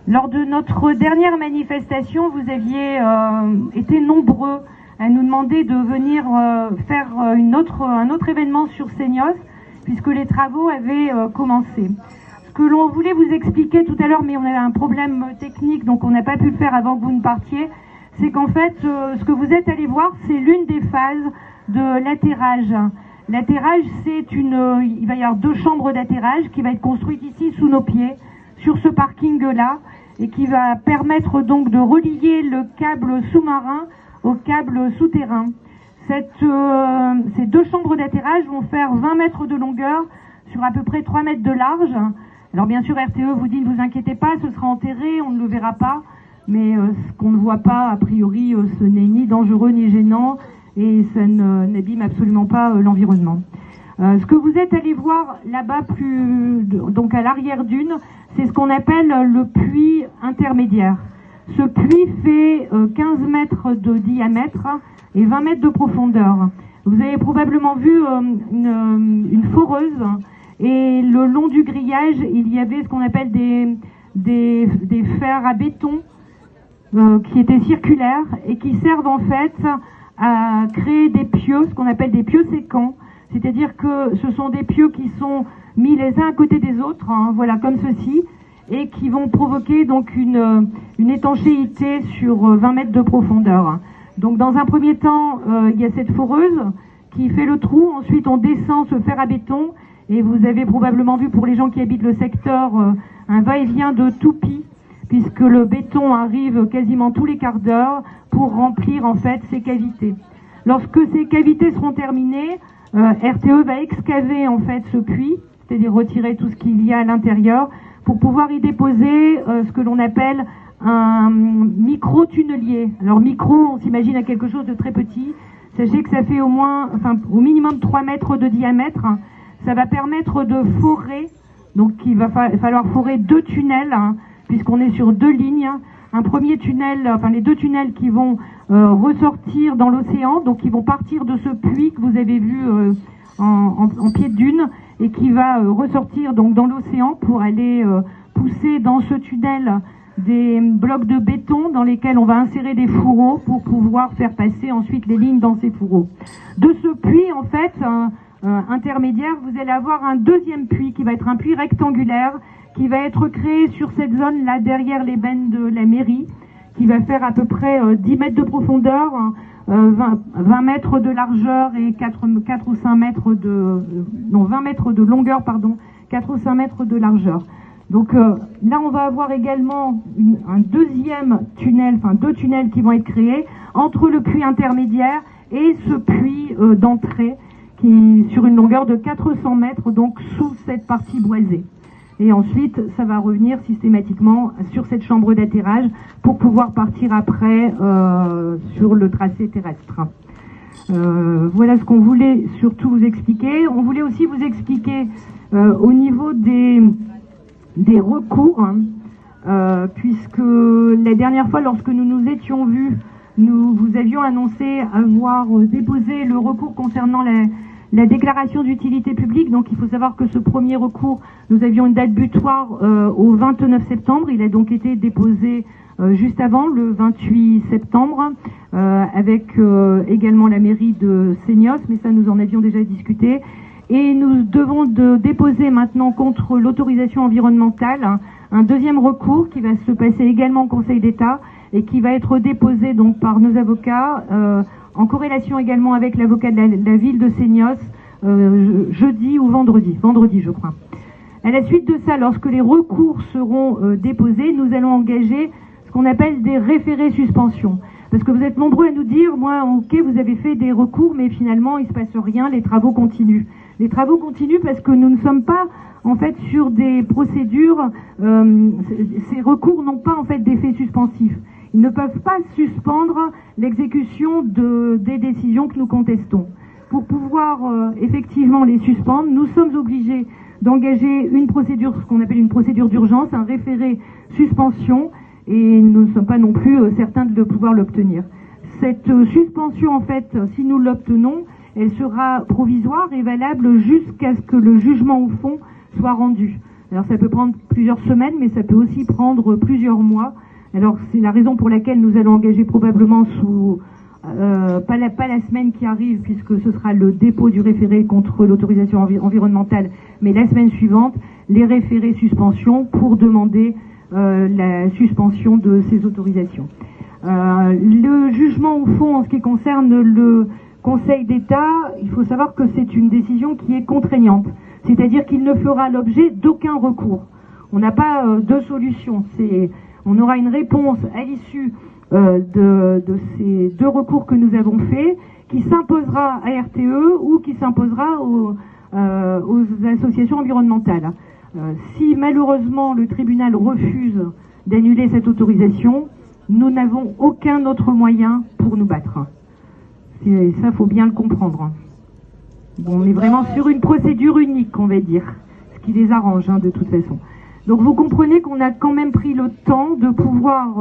Lors de notre dernière manifestation, vous aviez été nombreux à nous demander de venir faire un autre événement sur Seignos, puisque les travaux avaient commencé. Ce que l'on voulait vous expliquer tout à l'heure, mais on avait un problème technique, donc on n'a pas pu le faire avant que vous ne partiez, c'est qu'en fait, ce que vous êtes allé voir, c'est l'une des phases de l'atterrage. L'atterrage, il va y avoir 2 chambres d'atterrage qui va être construite ici sous nos pieds, sur ce parking-là, et qui va permettre donc de relier le câble sous-marin au câble souterrain. Ces 2 chambres d'atterrage vont faire 20 mètres de longueur sur à peu près 3 mètres de large. Alors bien sûr, RTE vous dit ne vous inquiétez pas, ce sera enterré, on ne le verra pas, mais ce qu'on ne voit pas, a priori, ce n'est ni dangereux ni gênant, et ça n'abîme absolument pas l'environnement. Ce que vous êtes allé voir là-bas, donc à l'arrière d'une, c'est ce qu'on appelle le puits intermédiaire. Ce puits fait 15 mètres de diamètre et 20 mètres de profondeur. Vous avez probablement vu une foreuse, et le long du grillage, il y avait ce qu'on appelle des fers à béton qui étaient circulaires et qui servent en fait à créer des pieux, ce qu'on appelle des pieux sécants. C'est-à-dire que ce sont des pieux qui sont mis les uns à côté des autres, voilà, comme ceci, et qui vont provoquer donc une étanchéité sur 20 mètres de profondeur. Donc dans un premier temps, il y a cette foreuse qui fait le trou, ensuite on descend ce fer à béton, et vous avez probablement vu pour les gens qui habitent le secteur un va-et-vient de toupie, puisque le béton arrive quasiment tous les quarts d'heure pour remplir en fait ces cavités. Lorsque ces cavités seront terminées, RTE va excaver en fait ce puits, c'est-à-dire retirer tout ce qu'il y a à l'intérieur, pour pouvoir y déposer ce que l'on appelle un micro-tunnelier. Alors micro, on s'imagine à quelque chose de très petit. Sachez que ça fait au minimum 3 mètres de diamètre. Ça va permettre de forer, donc il va falloir forer 2 tunnels, puisqu'on est sur 2 lignes. Un premier tunnel, les 2 tunnels qui vont ressortir dans l'océan, donc qui vont partir de ce puits que vous avez vu en pied de dune, et qui va ressortir donc dans l'océan pour aller pousser dans ce tunnel des blocs de béton dans lesquels on va insérer des fourreaux pour pouvoir faire passer ensuite les lignes dans ces fourreaux. De ce puits, en fait, intermédiaire, vous allez avoir un deuxième puits qui va être un puits rectangulaire qui va être créé sur cette zone-là derrière l'ébène de la mairie, qui va faire à peu près 10 mètres de profondeur, 20 mètres de largeur et 4 ou 5 mètres 20 mètres de longueur, 4 ou 5 mètres de largeur. Donc là, on va avoir également un deuxième tunnel, 2 tunnels qui vont être créés entre le puits intermédiaire et ce puits d'entrée, qui sur une longueur de 400 mètres, donc sous cette partie boisée. Et ensuite, ça va revenir systématiquement sur cette chambre d'atterrage pour pouvoir partir après sur le tracé terrestre. Voilà ce qu'on voulait surtout vous expliquer. On voulait aussi vous expliquer au niveau des recours, puisque la dernière fois, lorsque nous nous étions vus, nous vous avions annoncé avoir déposé le recours concernant la déclaration d'utilité publique. Donc il faut savoir que ce premier recours, nous avions une date butoir au 29 septembre. Il a donc été déposé juste avant, le 28 septembre, avec également la mairie de Seignos, mais ça nous en avions déjà discuté. Et nous devons déposer maintenant contre l'autorisation environnementale un deuxième recours qui va se passer également au Conseil d'État et qui va être déposé donc par nos avocats en corrélation également avec l'avocat de la ville de Seignos jeudi ou vendredi je crois. À la suite de ça, lorsque les recours seront déposés, nous allons engager ce qu'on appelle des référés suspension. Parce que vous êtes nombreux à nous dire, moi, ok, vous avez fait des recours, mais finalement, il se passe rien, les travaux continuent. Les travaux continuent parce que nous ne sommes pas, en fait, sur des procédures, ces recours n'ont pas, en fait, d'effet suspensif. Ils ne peuvent pas suspendre l'exécution des décisions que nous contestons. Pour pouvoir, effectivement, les suspendre, nous sommes obligés d'engager une procédure, ce qu'on appelle une procédure d'urgence, un référé suspension, et nous ne sommes pas non plus certains de pouvoir l'obtenir. Cette suspension, en fait, si nous l'obtenons, elle sera provisoire et valable jusqu'à ce que le jugement au fond soit rendu. Alors ça peut prendre plusieurs semaines, mais ça peut aussi prendre plusieurs mois. Alors c'est la raison pour laquelle nous allons engager probablement pas la semaine qui arrive, puisque ce sera le dépôt du référé contre l'autorisation environnementale, mais la semaine suivante, les référés suspension pour demander la suspension de ces autorisations. Le jugement au fond en ce qui concerne le Conseil d'État, il faut savoir que c'est une décision qui est contraignante, c'est-à-dire qu'il ne fera l'objet d'aucun recours. On n'a pas deux solutions. On aura une réponse à l'issue de ces deux recours que nous avons faits, qui s'imposera à RTE ou qui s'imposera aux associations environnementales. Si malheureusement le tribunal refuse d'annuler cette autorisation, nous n'avons aucun autre moyen pour nous battre. Ça, faut bien le comprendre. Bon, on est vraiment sur une procédure unique, on va dire, ce qui les arrange de toute façon. Donc vous comprenez qu'on a quand même pris le temps de pouvoir